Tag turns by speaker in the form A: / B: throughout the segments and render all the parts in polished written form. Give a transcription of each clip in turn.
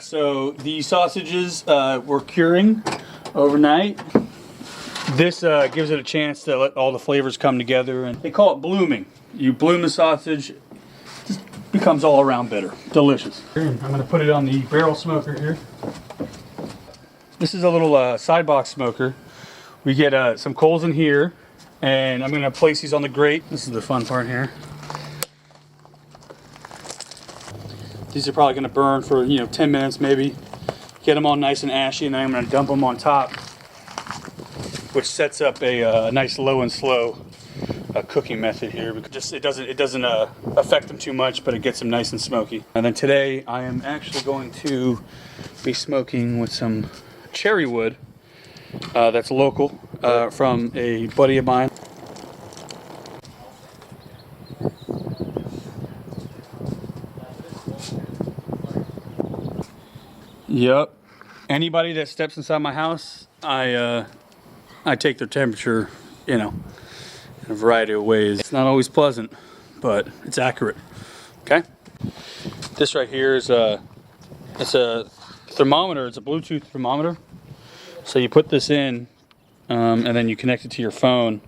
A: So the sausages were curing overnight. This gives it a chance to let all the flavors come together, and they call it blooming. You bloom the sausage, it just becomes all around better. Delicious. I'm going to put it on the barrel smoker here. This is a little side box smoker. We get some coals in here, and I'm going to place these on the grate. This is the fun part here. These are probably going to burn for 10 minutes maybe. Get them all nice and ashy, and then I'm going to dump them on top, which sets up a nice low and slow cooking method here. Because it doesn't affect them too much, but it gets them nice and smoky. And then today I am actually going to be smoking with some cherry wood that's local from a buddy of mine. Yep. Anybody that steps inside my house, I take their temperature, in a variety of ways. It's not always pleasant, but it's accurate. Okay. This right here is it's a thermometer. It's a Bluetooth thermometer. So you put this in, and then you connect it to your phone.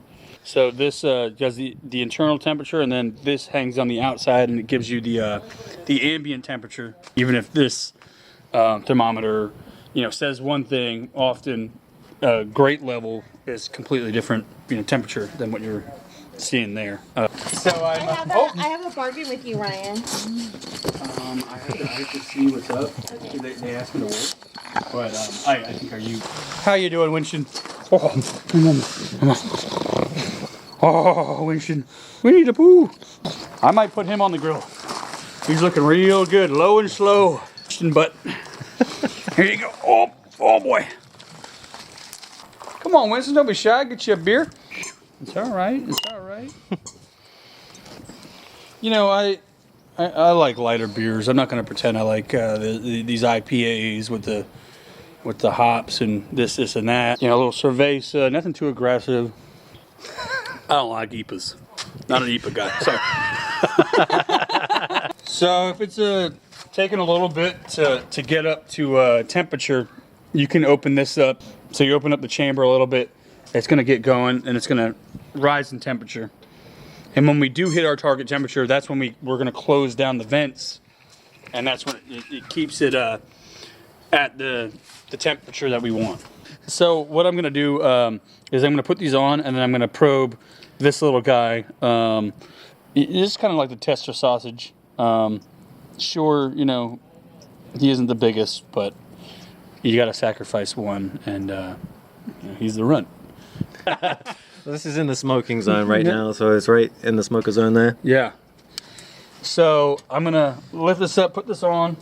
A: So this does the internal temperature, and then this hangs on the outside, and it gives you the ambient temperature. Even if this thermometer, says one thing, often grate level is completely different, temperature than what you're seeing there. So
B: I have a bargain with you, Ryan.
A: I have to see what's up. Okay. They asked me to wait, but I think How you doing, Winston? Oh, Winston, we need a poo. I might put him on the grill. He's looking real good, low and slow. But here you go. Oh boy. Come on, Winston, don't be shy. Get you a beer. It's all right. It's all right. I like lighter beers. I'm not going to pretend I like these IPAs with the hops and this and that. A little cerveza, nothing too aggressive. I don't like IPAs. Not an IPA guy. Sorry. So if it's taking a little bit to get up to temperature, you can open this up. So you open up the chamber a little bit, it's going to get going, and it's going to rise in temperature. And when we do hit our target temperature, that's when we're going to close down the vents, and that's when it keeps it at the temperature that we want. So what I'm going to do is I'm going to put these on, and then I'm going to probe this little guy. It's kind of like the tester sausage. Sure, he isn't the biggest, but you got to sacrifice one, and he's the runt.
C: This is in the smoking zone right now, so it's right in the smoker zone there.
A: Yeah. So I'm gonna lift this up, put this on,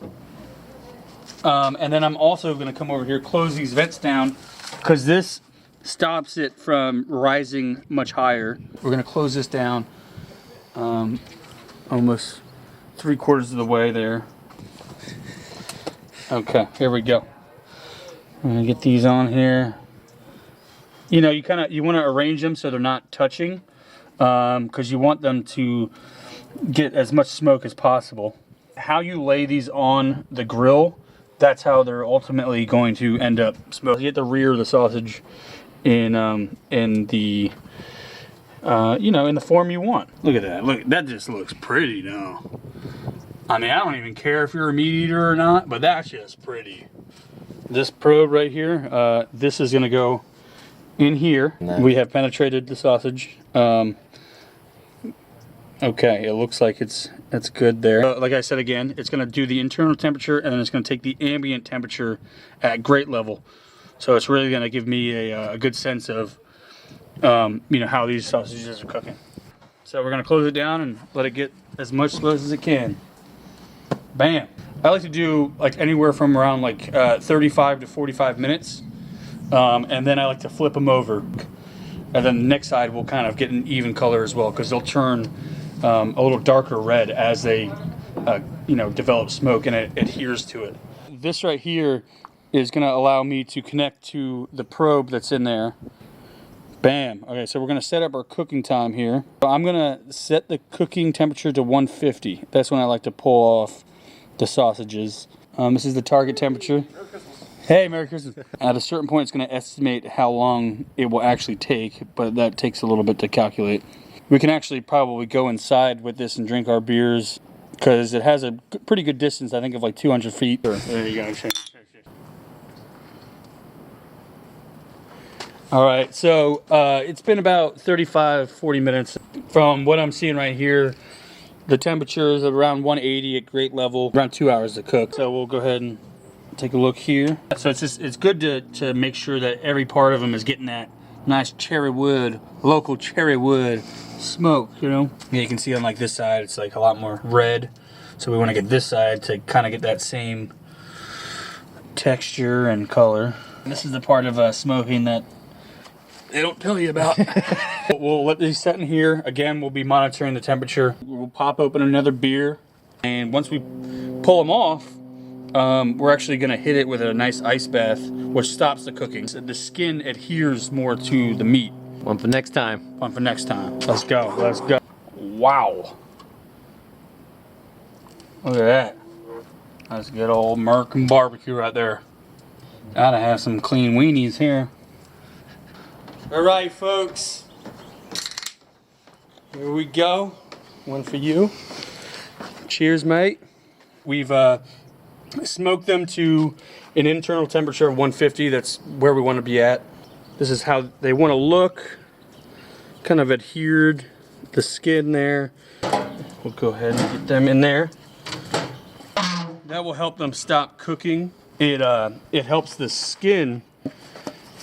A: and then I'm also gonna come over here, close these vents down, because this stops it from rising much higher. We're gonna close this down almost 3/4 of the way there. Okay, here we go. I'm gonna get these on here. You want to arrange them so they're not touching, because you want them to get as much smoke as possible. How you lay these on the grill, that's how they're ultimately going to end up smoking. You get the rear of the sausage in the in the form you want. Look at that. Look, that just looks pretty now. I mean, I don't even care if you're a meat eater or not, but that's just pretty. This probe right here, this is gonna go in here. Nice. We have penetrated the sausage. Okay, it looks like it's good there. Like I said again, it's gonna do the internal temperature, and then it's gonna take the ambient temperature at grate level. So it's really gonna give me a good sense of how these sausages are cooking. So we're gonna close it down and let it get as much smoke as it can. Bam. I like to do like anywhere from around 35 to 45 minutes. And then I like to flip them over. And then the next side will kind of get an even color as well, because they'll turn a little darker red as they develop smoke and it adheres to it. This right here is going to allow me to connect to the probe that's in there. Bam. Okay, so we're going to set up our cooking time here. I'm going to set the cooking temperature to 150. That's when I like to pull off the sausages. This is the target temperature. Hey, Merry Christmas. At a certain point, it's going to estimate how long it will actually take, but that takes a little bit to calculate. We can actually probably go inside with this and drink our beers because it has a pretty good distance, I think, of like 200 feet. There you go. All right, so it's been about 35-40 minutes. From what I'm seeing right here, the temperature is around 180 at grate level, around 2 hours to cook. So we'll go ahead and take a look here. So it's good to make sure that every part of them is getting that nice cherry wood, local cherry wood smoke, you know? Yeah, you can see on like this side, it's like a lot more red. So we want to get this side to kind of get that same texture and color. And this is the part of smoking that they don't tell you about. We'll let these set in here. Again, we'll be monitoring the temperature. We'll pop open another beer. And once we pull them off, we're actually gonna hit it with a nice ice bath, which stops the cooking. So the skin adheres more to the meat.
C: One for next time.
A: One for next time. Let's go, let's go. Wow. Look at that. That's good old American barbecue right there. Gotta have some clean weenies here. All right, folks. Here we go. One for you. Cheers, mate. We've smoked them to an internal temperature of 150. That's where we want to be at. This is how they want to look. Kind of adhered the skin there. We'll go ahead and get them in there. That will help them stop cooking. It helps the skin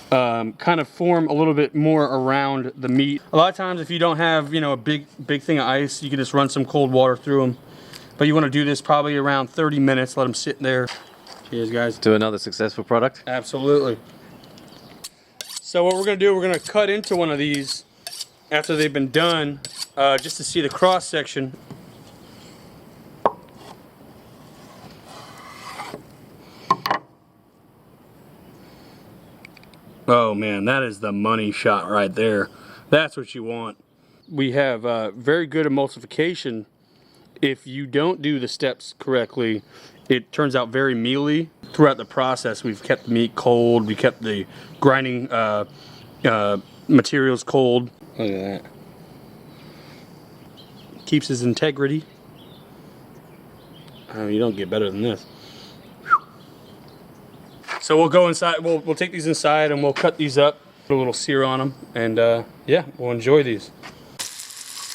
A: kind of form a little bit more around the meat. A lot of times if you don't have, a big thing of ice, you can just run some cold water through them. But you want to do this probably around 30 minutes, let them sit there. Cheers, guys.
C: To another successful product.
A: Absolutely. So what we're gonna do, we're gonna cut into one of these after they've been done, just to see the cross section. Oh man, that is the money shot right there. That's what you want. We have very good emulsification. If you don't do the steps correctly, it turns out very mealy. Throughout the process, we've kept the meat cold. We kept the grinding materials cold. Look at that. Keeps its integrity. You don't get better than this. So we'll go inside, we'll take these inside and we'll cut these up, put a little sear on them, and yeah, we'll enjoy these.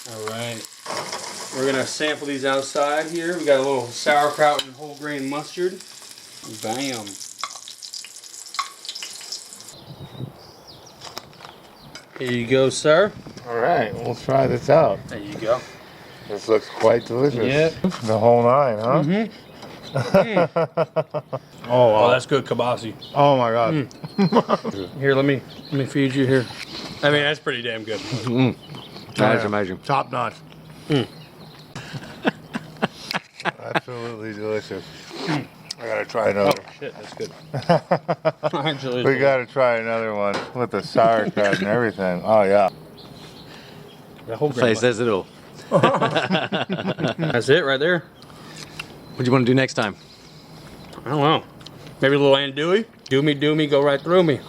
A: All right, we're gonna sample these outside here. We got a little sauerkraut and whole grain mustard. Bam. Here you go, sir.
D: All right, we'll try this out.
A: There you go.
D: This looks quite delicious.
A: Yeah.
D: The whole nine, huh?
A: Mm-hmm.
D: Oh, wow.
A: Oh, that's good kibasi.
D: Oh my God.
A: Here, let me feed you here. I mean, that's pretty damn good.
C: Imagine.
D: Top notch. Absolutely delicious. I gotta try another.
A: Oh shit, that's good. Actually,
D: We gotta try another one with the sauerkraut and everything. Oh yeah.
A: the whole
C: Face says it all.
A: That's it right there.
C: What do you want to do next time?
A: I don't know. Maybe a little andouille. Do me, go right through me.